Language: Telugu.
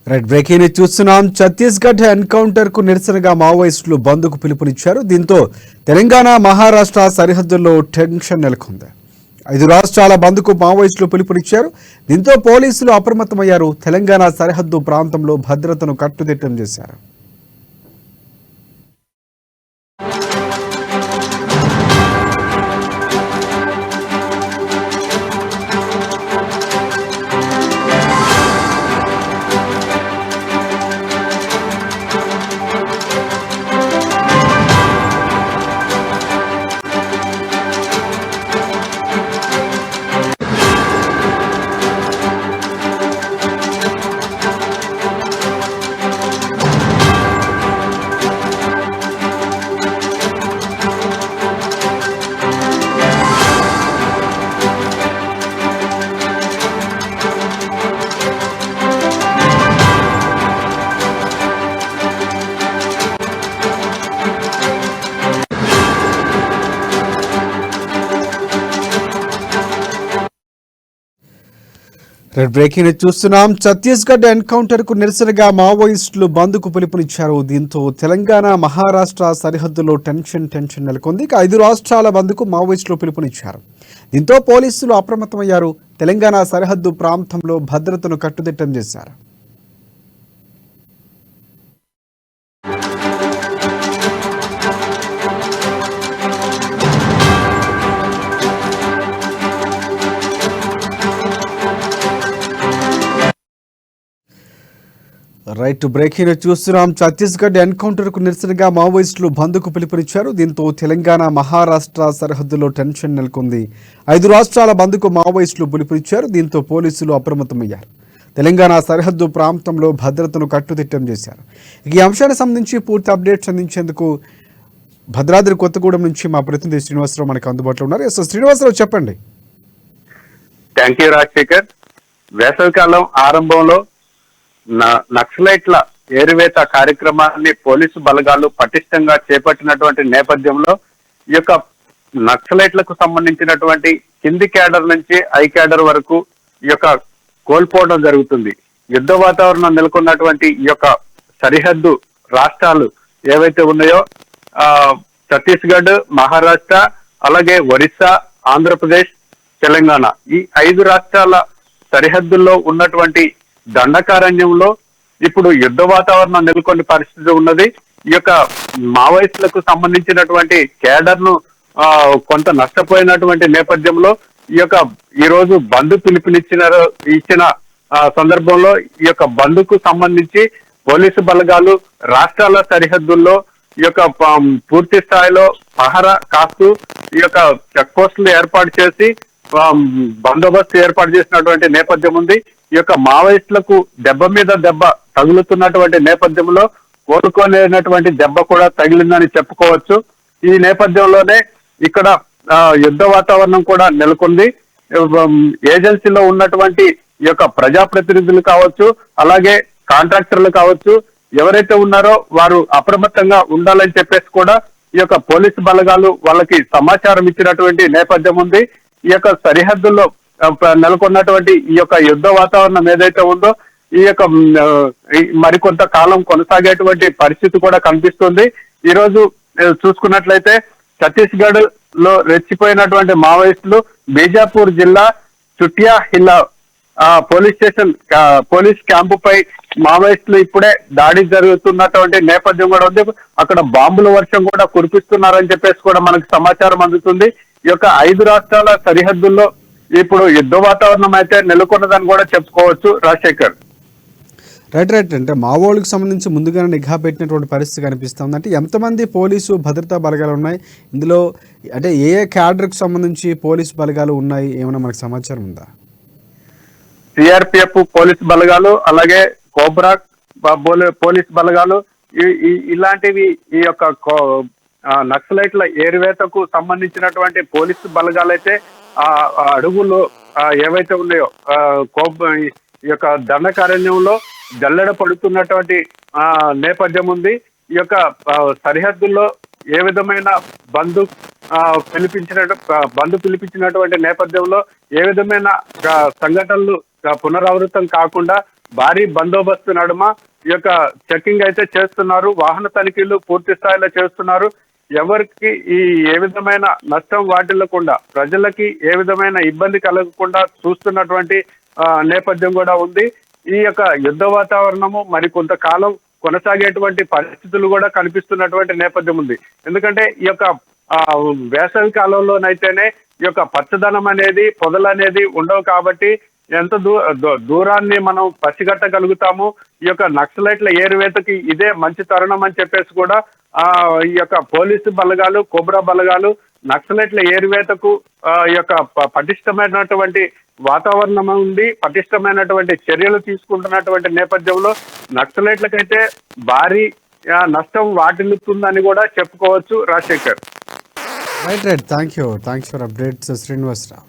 రైట్ బ్రేకింగ్ న్యూస్ చూస్తున్నాం. ఛత్తీస్గఢ్ ఎన్కౌంటర్ కు నిరసనగా మావోయిస్టులు బంద్కు పిలుపునిచ్చారు. దీంతో తెలంగాణ మహారాష్ట్ర సరిహద్దుల్లో టెన్షన్ నెలకొంది. 5 రాష్ట్రాల బంద్కు మావోయిస్టులు పిలుపునిచ్చారు. దీంతో పోలీసులు అప్రమత్తమయ్యారు. తెలంగాణ సరిహద్దు ప్రాంతంలో భద్రతను కట్టుదిట్టం చేశారు. రెడ్ బ్రేకింగ్ న్యూస్ చూస్తున్నాం. ఛత్తీస్గఢ్ ఎన్కౌంటర్ కు నిరసనగా మావోయిస్టులు బంద్కు పిలుపునిచ్చారు. దీంతో తెలంగాణ మహారాష్ట్ర సరిహద్దులో టెన్షన్ నెలకొంది. 5 రాష్ట్రాల బంద్కు మావోయిస్టులు పిలుపునిచ్చారు. దీంతో పోలీసులు అప్రమత్తమయ్యారు. తెలంగాణ సరిహద్దు ప్రాంతంలో భద్రతను కట్టుదిట్టం చేశారు. రైట్ బ్రేకింగ్ న్యూస్ చూస్తున్నాం. ఛత్తీస్గఢ్ ఎన్కౌంటర్ కు నిరసనగా మావోయిస్టులు బంద్కు పిలుపునిచ్చారు. దీంతో తెలంగాణ మహారాష్ట్ర సరిహద్దులో టెన్షన్ నెలకొంది. 5 రాష్ట్రాల బంద్కు మావోయిస్టులు పిలుపునిచ్చారు. దీంతో పోలీసులు అప్రమత్తమయ్యారు. తెలంగాణ సరిహద్దు ప్రాంతంలో భద్రతను కట్టుదిట్టం చేశారు. ఈ అంశానికి సంబంధించి పూర్తి అప్డేట్స్ అందించేందుకు భద్రాద్రి కొత్తగూడెం నుంచి మా ప్రతినిధి శ్రీనివాసరావు మనకు అందుబాటులో ఉన్నారు. శ్రీనివాసరావు చెప్పండి. Thank you Rajasekhar. వేసవికాలం ఆరంభంలో నక్సలైట్ల ఏరివేత కార్యక్రమాన్ని పోలీసు బలగాలు పటిష్టంగా చేపట్టినటువంటి నేపథ్యంలో ఈ యొక్క నక్సలైట్లకు సంబంధించినటువంటి కింది క్యాడర్ నుంచి హై క్యాడర్ వరకు ఈ యొక్క కోల్పోవడం జరుగుతుంది. యుద్ధ వాతావరణం నెలకొన్నటువంటి ఈ యొక్క సరిహద్దు రాష్ట్రాలు ఏవైతే ఉన్నాయో ఛత్తీస్గఢ్, మహారాష్ట్ర, అలాగే ఒరిస్సా, ఆంధ్రప్రదేశ్, తెలంగాణ, ఈ 5 రాష్ట్రాల సరిహద్దుల్లో ఉన్నటువంటి దండకారణ్యంలో ఇప్పుడు యుద్ధ వాతావరణం నెలకొన్న పరిస్థితి ఉన్నది. ఈ యొక్క మావోయిస్టులకు సంబంధించినటువంటి కేడర్ ను కొంత నష్టపోయినటువంటి నేపథ్యంలో ఈ రోజు బంద్ ఇచ్చిన సందర్భంలో ఈ యొక్క బంద్కు సంబంధించి పోలీసు బలగాలు రాష్ట్రాల సరిహద్దుల్లో ఈ యొక్క పూర్తి స్థాయిలో పహరా కాస్తూ ఈ యొక్క చెక్ పోస్టులు ఏర్పాటు చేసి బందోబస్తు ఏర్పాటు చేసినటువంటి నేపథ్యం ఉంది. ఈ యొక్క మావోయిస్టులకు దెబ్బ మీద దెబ్బ తగులుతున్నటువంటి నేపథ్యంలో కోలుకోలేనటువంటి దెబ్బ కూడా తగిలిందని చెప్పుకోవచ్చు. ఈ నేపథ్యంలోనే ఇక్కడ యుద్ధ వాతావరణం కూడా నెలకొంది. ఏజెన్సీలో ఉన్నటువంటి ఈ యొక్క ప్రజాప్రతినిధులు కావచ్చు, అలాగే కాంట్రాక్టర్లు కావచ్చు, ఎవరైతే ఉన్నారో వారు అప్రమత్తంగా ఉండాలని చెప్పేసి కూడా ఈ యొక్క పోలీసు బలగాలు వాళ్ళకి సమాచారం ఇచ్చినటువంటి నేపథ్యం ఉంది. ఈ యొక్క సరిహద్దుల్లో నెలకొన్నటువంటి ఈ యొక్క యుద్ధ వాతావరణం ఏదైతే ఉందో ఈ యొక్క మరికొంత కాలం కొనసాగేటువంటి పరిస్థితి కూడా కనిపిస్తుంది. ఈ రోజు చూసుకున్నట్లయితే ఛత్తీస్గఢ్ లో రెచ్చిపోయినటువంటి మావోయిస్టులు బీజాపూర్ జిల్లా చుటియా హిల్లా పోలీస్ క్యాంపుపై మావోయిస్టులు ఇప్పుడే దాడి జరుగుతున్నటువంటి నేపథ్యం కూడా ఉంది. అక్కడ బాంబుల వర్షం కూడా కురిపిస్తున్నారని చెప్పేసి కూడా మనకు సమాచారం అందుతుంది. ఈ యొక్క 5 రాష్ట్రాల సరిహద్దుల్లో ఇప్పుడు యుద్ధ వాతావరణం అయితే నెలకొన్నదని కూడా చెప్పుకోవచ్చు రాజశేఖర్. రైట్ అంటే మావోళ్ళకి సంబంధించి ముందుగానే నిఘా పెట్టినటువంటి పరిస్థితి కనిపిస్తుంది. అంటే ఎంతమంది పోలీసు భద్రతా బలగాలు ఉన్నాయి ఇందులో, అంటే ఏ క్యాడర్కి సంబంధించి పోలీసు బలగాలు ఉన్నాయి, ఏమైనా మనకు సమాచారం ఉందా? సిఆర్పిఎఫ్ పోలీసు బలగాలు, అలాగే కోబ్రా పోలీసు బలగాలు, ఇలాంటివి ఈ యొక్క నక్సలైట్ల ఏరివేతకు సంబంధించినటువంటి పోలీసు బలగాలైతే అడుగులో ఏవైతే ఉన్నాయో ఈ యొక్క దండకారణ్యంలో జల్లెడ పడుతున్నటువంటి నేపథ్యం ఉంది. ఈ యొక్క సరిహద్దుల్లో ఏ విధమైన బంద్ పిలిపించినటువంటి నేపథ్యంలో ఏ విధమైన సంఘటనలు పునరావృతం కాకుండా భారీ బందోబస్తు నడుమ ఈ యొక్క చెకింగ్ అయితే చేస్తున్నారు. వాహన తనిఖీలు పూర్తి స్థాయిలో చేస్తున్నారు. ఎవరికి ఏ విధమైన నష్టం వాటిల్లకుండా, ప్రజలకి ఏ విధమైన ఇబ్బంది కలగకుండా చూస్తున్నటువంటి నేపథ్యం కూడా ఉంది. ఈ యొక్క యుద్ధ వాతావరణము మరి కొంతకాలం కొనసాగేటువంటి పరిస్థితులు కూడా కనిపిస్తున్నటువంటి నేపథ్యం ఉంది. ఎందుకంటే ఈ యొక్క వేసవి కాలంలోనైతేనే ఈ యొక్క పచ్చదనం అనేది, పొదలు అనేది ఉండవు కాబట్టి ఎంత దూరాన్ని మనం పసిగట్టగలుగుతాము. ఈ యొక్క నక్సలైట్ల ఏరువేతకి ఇదే మంచి తరుణం అని చెప్పేసి కూడా ఈ యొక్క పోలీసు బలగాలు, కోబ్రా బలగాలు నక్సలైట్ల ఏరువేతకు ఈ యొక్క పటిష్టమైనటువంటి వాతావరణం ఉంది, పటిష్టమైనటువంటి చర్యలు తీసుకుంటున్నటువంటి నేపథ్యంలో నక్సలైట్లకైతే భారీ నష్టం వాటిల్లుతుందని కూడా చెప్పుకోవచ్చు. Rajasekhar, right. Thank you for updates Srinivasarao.